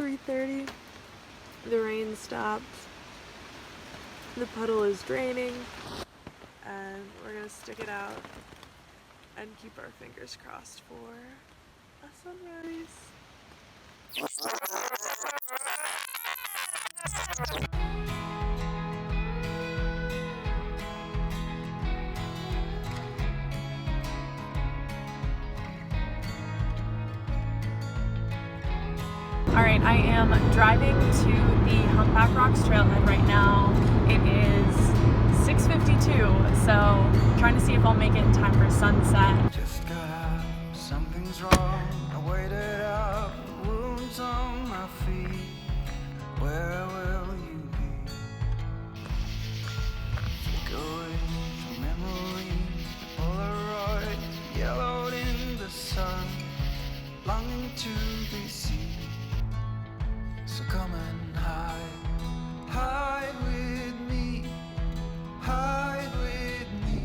3:30. The rain stopped. The puddle is draining. And we're gonna stick it out and keep our fingers crossed for a sunrise. Alright, I am driving to the Humpback Rocks trailhead right now. It is 6:52, so trying to see if I'll make it in time for sunset. Just got out, something's wrong. I waited up, wounds on my feet. Where will you be? Going through memories, Polaroid, yellowed in the sun, longing to be seen. So come and hide with me, hide with me.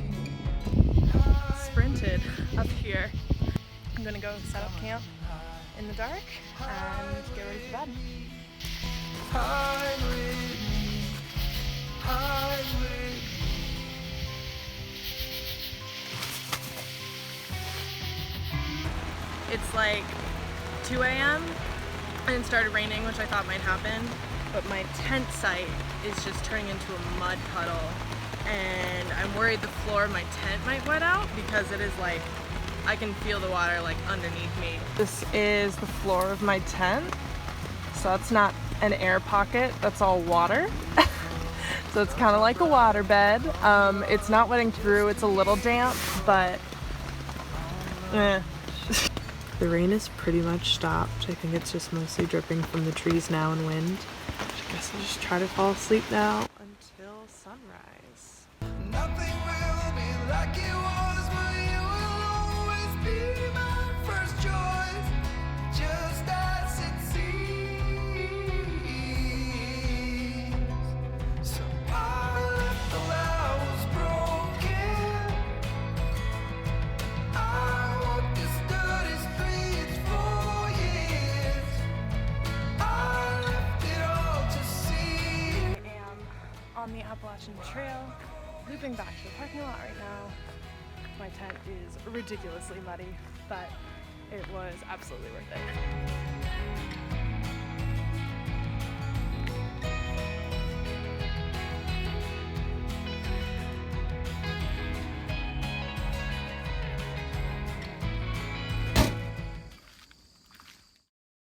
Sprinted up here. I'm gonna go set up camp in the dark and get ready for bed. Hide with me, hide with me. It's like 2 a.m. and it started raining, which I thought might happen, but my tent site is just turning into a mud puddle, and I'm worried the floor of my tent might wet out because it is like, I can feel the water like underneath me. This is the floor of my tent, so that's not an air pocket, that's all water. So it's kind of like a water bed. It's not wetting through, it's a little damp, but The rain is pretty much stopped. I think it's just mostly dripping from the trees now and wind. I guess I'll just try to fall asleep now until sunrise. Nothing will be like it was, but you will always be my first choice, just as it seems. So I left the I was broken. I walked this dirty streets for years. I left it all to see. I am on the Appalachian Trail, looping back to the parking lot right now. My tent is ridiculously muddy, but it was absolutely worth it.